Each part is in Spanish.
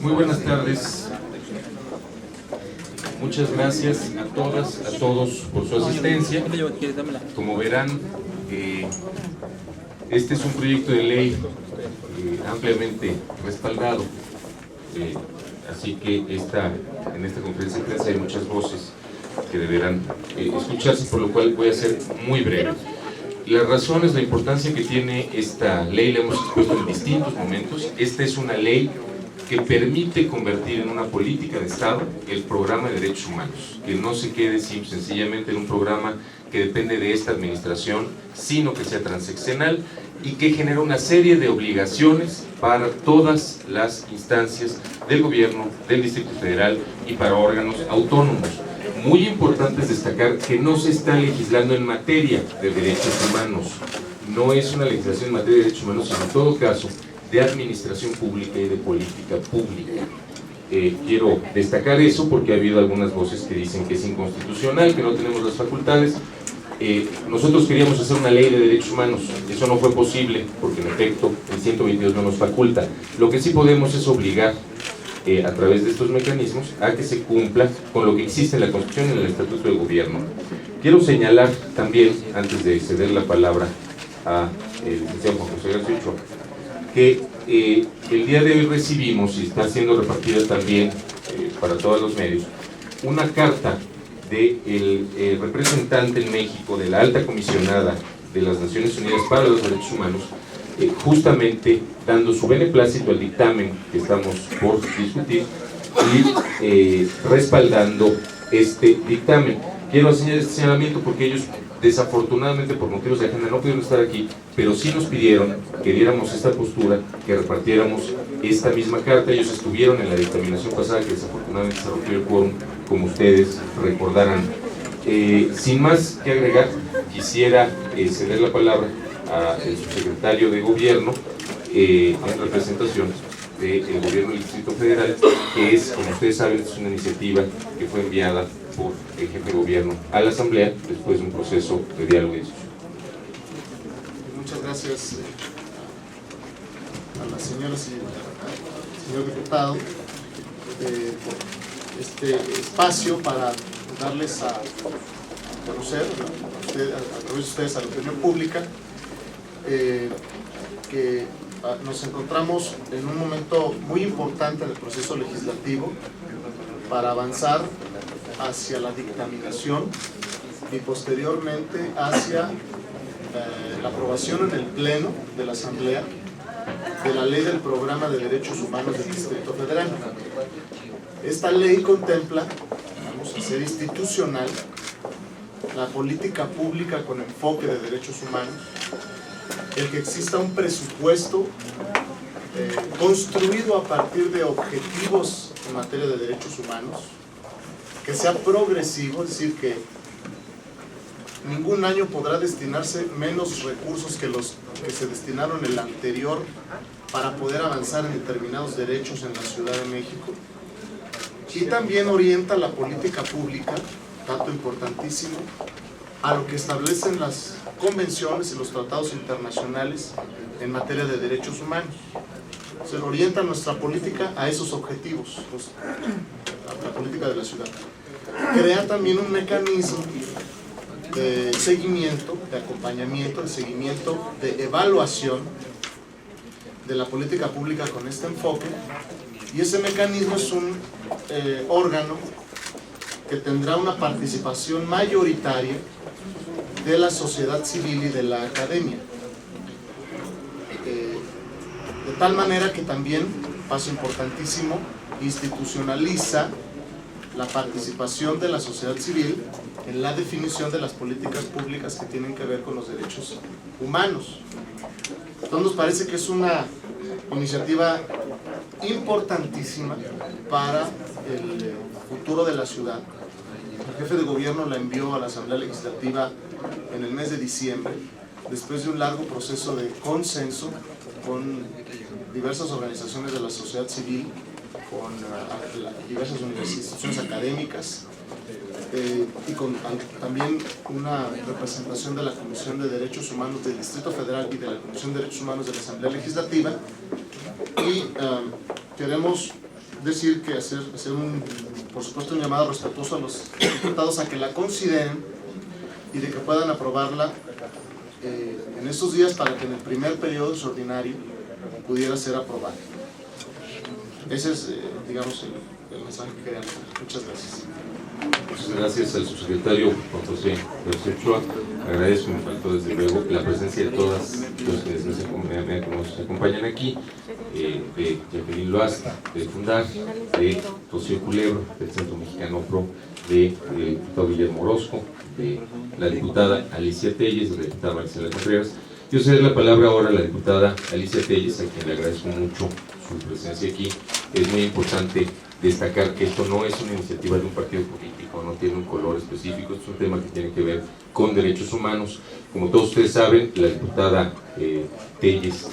Muy buenas tardes. Muchas gracias a todas, a todos por su asistencia. Como verán, este es un proyecto de ley ampliamente respaldado, así que en esta conferencia de prensa hay muchas voces que deberán escucharse, por lo cual voy a ser muy breve. Las razones, la importancia que tiene esta ley la hemos expuesto en distintos momentos. Esta es una ley que permite convertir en una política de Estado el programa de derechos humanos, que no se quede sencillamente en un programa que depende de esta administración, sino que sea transeccional y que genera una serie de obligaciones para todas las instancias del gobierno, del Distrito Federal y para órganos autónomos. Muy importante es destacar que no se está legislando en materia de derechos humanos, no es una legislación en materia de derechos humanos, sino en todo caso de administración pública y de política pública. Quiero destacar eso porque ha habido algunas voces que dicen que es inconstitucional, que no tenemos las facultades. Nosotros queríamos hacer una ley de derechos humanos, eso no fue posible porque en efecto el 122 no nos faculta. Lo que sí podemos es obligar a través de estos mecanismos a que se cumpla con lo que existe en la Constitución y en el Estatuto de Gobierno. Quiero señalar también, antes de ceder la palabra a el licenciado Juan José García Ochoa, que el día de hoy recibimos, y está siendo repartida también para todos los medios, una carta del representante en México de la alta comisionada de las Naciones Unidas para los Derechos Humanos, justamente dando su beneplácito al dictamen que estamos por discutir y respaldando este dictamen. Quiero hacer este señalamiento porque ellos, desafortunadamente por motivos de agenda, no pudieron estar aquí, pero sí nos pidieron que diéramos esta postura, que repartiéramos esta misma carta. Ellos estuvieron en la dictaminación pasada, que desafortunadamente se rompió el quórum, como ustedes recordarán. Sin más que agregar, quisiera ceder la palabra al subsecretario de Gobierno en representación del Gobierno del Distrito Federal, que es, como ustedes saben, es una iniciativa que fue enviada por el jefe de Gobierno a la Asamblea después de un proceso de diálogo y discusión. Muchas gracias a las señoras y al señor diputado por este espacio para darles a conocer a través de ustedes a la opinión pública que nos encontramos en un momento muy importante en el proceso legislativo para avanzar hacia la dictaminación y posteriormente hacia la aprobación en el Pleno de la Asamblea de la Ley del Programa de Derechos Humanos del Distrito Federal. Esta ley contempla, vamos a ser institucional, la política pública con enfoque de derechos humanos, el que exista un presupuesto construido a partir de objetivos en materia de derechos humanos, que sea progresivo, es decir, que ningún año podrá destinarse menos recursos que los que se destinaron el anterior para poder avanzar en determinados derechos en la Ciudad de México. Y también orienta la política pública, dato importantísimo, a lo que establecen las convenciones y los tratados internacionales en materia de derechos humanos. Se orienta nuestra política a esos objetivos, la política de la ciudad. Crea también un mecanismo de seguimiento, de acompañamiento, de seguimiento, de evaluación de la política pública con este enfoque, y ese mecanismo es un órgano que tendrá una participación mayoritaria de la sociedad civil y de la academia, de tal manera que también, paso importantísimo, institucionaliza la participación de la sociedad civil en la definición de las políticas públicas que tienen que ver con los derechos humanos. Entonces nos parece que es una iniciativa importantísima para el futuro de la ciudad. El jefe de gobierno la envió a la Asamblea Legislativa en el mes de diciembre, después de un largo proceso de consenso con diversas organizaciones de la sociedad civil, con diversas instituciones académicas y con también una representación de la Comisión de Derechos Humanos del Distrito Federal y de la Comisión de Derechos Humanos de la Asamblea Legislativa, Y queremos decir que hacer por supuesto un llamado respetuoso a los diputados a que la consideren y de que puedan aprobarla en estos días para que en el primer periodo extraordinario pudiera ser aprobada. Ese es, digamos, el mensaje que queríamos dar. Muchas gracias. Muchas gracias al subsecretario Juan José Ochoa. Agradezco, me faltó desde luego la presencia de todas los que nos acompañan aquí, de Jacqueline Loaiza, de Fundar, de Rocío Culebro, del Centro Mexicano PRO, de diputado Guillermo Orozco, de la diputada Alicia Telles, de la diputada Marcela Contreras. Yo ceder la palabra ahora a la diputada Alicia Telles, a quien le agradezco mucho su presencia aquí. Es muy importante destacar que esto no es una iniciativa de un partido político, no tiene un color específico, es un tema que tiene que ver con derechos humanos. Como todos ustedes saben, la diputada Telles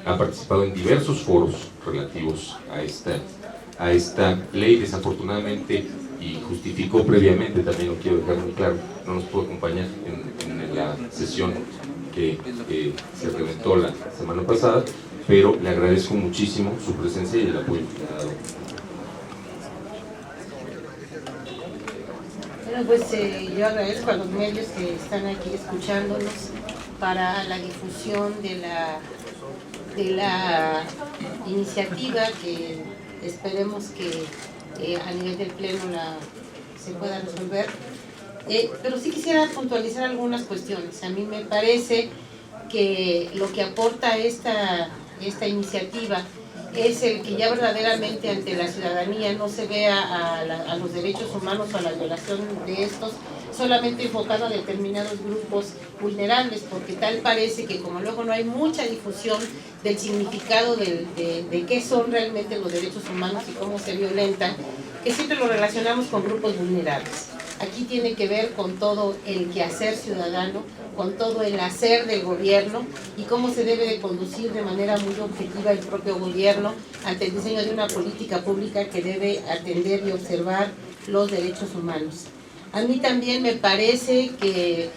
ha participado en diversos foros relativos a esta ley. Desafortunadamente, y justificó previamente, también lo quiero dejar muy claro, no nos pudo acompañar en la sesión que se reventó la semana pasada, pero le agradezco muchísimo su presencia y el apoyo que ha dado. Bueno, pues yo agradezco a los medios que están aquí escuchándonos para la difusión de la iniciativa, que esperemos que a nivel del Pleno se pueda resolver. Pero sí quisiera puntualizar algunas cuestiones. A mí me parece que lo que aporta esta iniciativa es el que ya verdaderamente ante la ciudadanía no se vea a los derechos humanos o a la violación de estos solamente enfocado a determinados grupos vulnerables, porque tal parece que como luego no hay mucha difusión del significado de qué son realmente los derechos humanos y cómo se violentan, que siempre lo relacionamos con grupos vulnerables. Aquí tiene que ver con todo el quehacer ciudadano, con todo el hacer del gobierno y cómo se debe de conducir de manera muy objetiva el propio gobierno ante el diseño de una política pública que debe atender y observar los derechos humanos. A mí también me parece que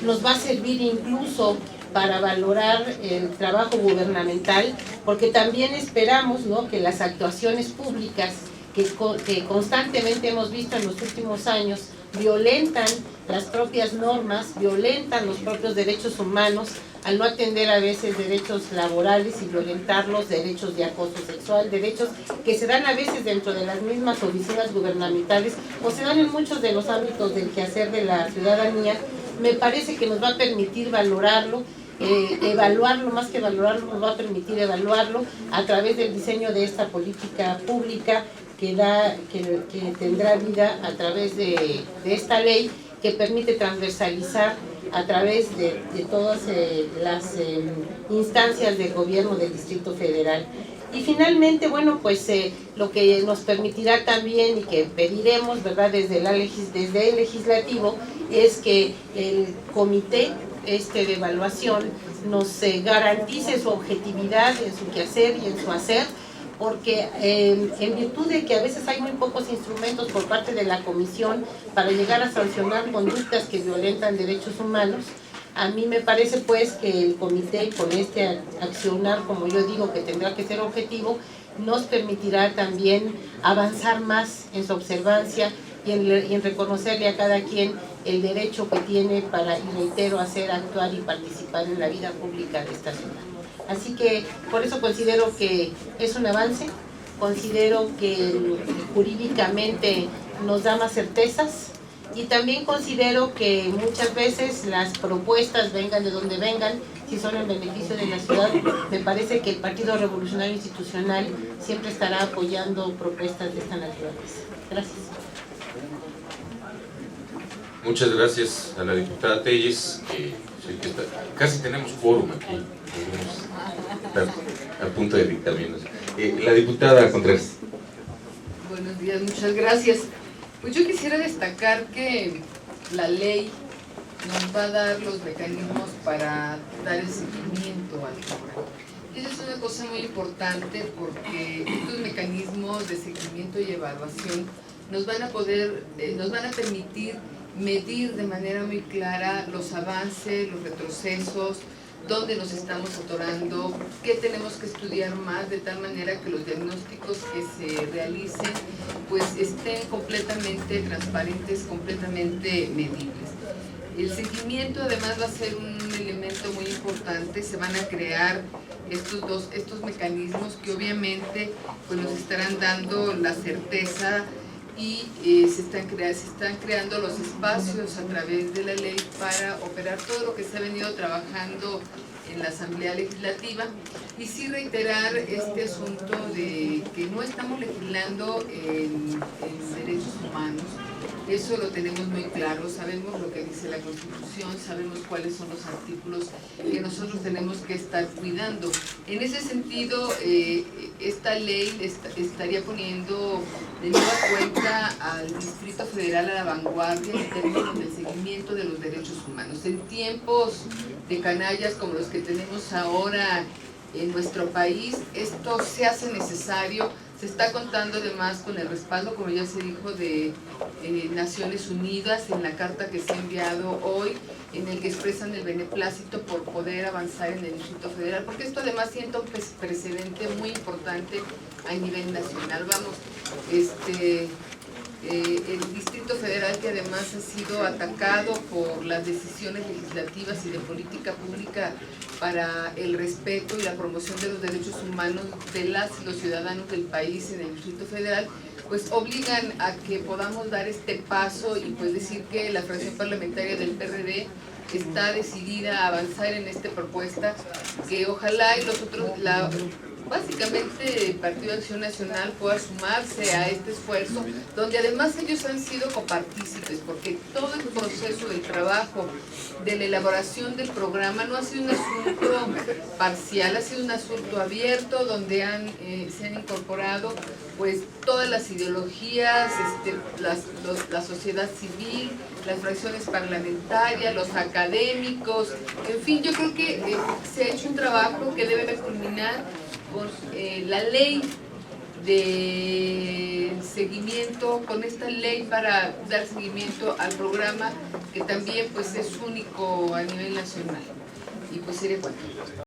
nos va a servir incluso para valorar el trabajo gubernamental, porque también esperamos, ¿no?, que las actuaciones públicas que constantemente hemos visto en los últimos años violentan las propias normas, violentan los propios derechos humanos al no atender a veces derechos laborales y violentar los derechos de acoso sexual, derechos que se dan a veces dentro de las mismas oficinas gubernamentales o se dan en muchos de los ámbitos del quehacer de la ciudadanía. Me parece que nos va a permitir valorarlo, evaluarlo, más que valorarlo, nos va a permitir evaluarlo a través del diseño de esta política pública que tendrá vida a través de esta ley que permite transversalizar a través de todas las instancias del gobierno del Distrito Federal. Y finalmente, bueno, pues lo que nos permitirá también y que pediremos, ¿verdad?, desde el legislativo, es que el comité de evaluación nos garantice su objetividad en su quehacer y en su hacer, porque en virtud de que a veces hay muy pocos instrumentos por parte de la Comisión para llegar a sancionar conductas que violentan derechos humanos, a mí me parece pues que el comité con este accionar, como yo digo, que tendrá que ser objetivo, nos permitirá también avanzar más en su observancia y en reconocerle a cada quien el derecho que tiene para, y reitero, hacer, actuar y participar en la vida pública de esta ciudad. Así que por eso considero que es un avance, considero que jurídicamente nos da más certezas y también considero que muchas veces las propuestas vengan de donde vengan, si son en beneficio de la ciudad, me parece que el Partido Revolucionario Institucional siempre estará apoyando propuestas de esta naturaleza. Gracias. Muchas gracias a la diputada Telles. Casi tenemos quórum aquí, podemos estar a punto de dictaminar. La diputada Contreras. Buenos días, muchas gracias. Pues yo quisiera destacar que la ley nos va a dar los mecanismos para dar el seguimiento al programa. Y eso es una cosa muy importante porque estos mecanismos de seguimiento y evaluación nos van a permitir medir de manera muy clara los avances, los retrocesos, dónde nos estamos atorando, qué tenemos que estudiar más, de tal manera que los diagnósticos que se realicen pues estén completamente transparentes, completamente medibles. El seguimiento además va a ser un elemento muy importante. Se van a crear estos mecanismos que obviamente pues nos estarán dando la certeza y se están creando los espacios a través de la ley para operar todo lo que se ha venido trabajando en la Asamblea Legislativa, y sí reiterar este asunto de que no estamos legislando en derechos humanos. Eso lo tenemos muy claro, sabemos lo que dice la Constitución, sabemos cuáles son los artículos que nosotros tenemos que estar cuidando. En ese sentido, esta ley estaría poniendo de nueva cuenta al Distrito Federal a la vanguardia en términos del seguimiento de los derechos humanos. En tiempos de canallas como los que tenemos ahora en nuestro país, esto se hace necesario. Se está contando además con el respaldo, como ya se dijo, de Naciones Unidas en la carta que se ha enviado hoy, en el que expresan el beneplácito por poder avanzar en el Distrito Federal, porque esto además sienta un precedente muy importante a nivel nacional. Vamos, el Distrito Federal, que además ha sido atacado por las decisiones legislativas y de política pública para el respeto y la promoción de los derechos humanos de las y los ciudadanos del país en el Distrito Federal, pues obligan a que podamos dar este paso y pues decir que la fracción parlamentaria del PRD está decidida a avanzar en esta propuesta, que ojalá y los otros, básicamente el Partido de Acción Nacional pueda sumarse a este esfuerzo, donde además ellos han sido copartícipes, porque todo el proceso del trabajo, de la elaboración del programa, no ha sido un asunto parcial, ha sido un asunto abierto, donde se han incorporado pues todas las ideologías, la sociedad civil, las fracciones parlamentarias, los académicos, en fin, yo creo que se ha hecho un trabajo que debe culminar con la ley de seguimiento, con esta ley para dar seguimiento al programa, que también pues es único a nivel nacional. Y pues sería cuanto.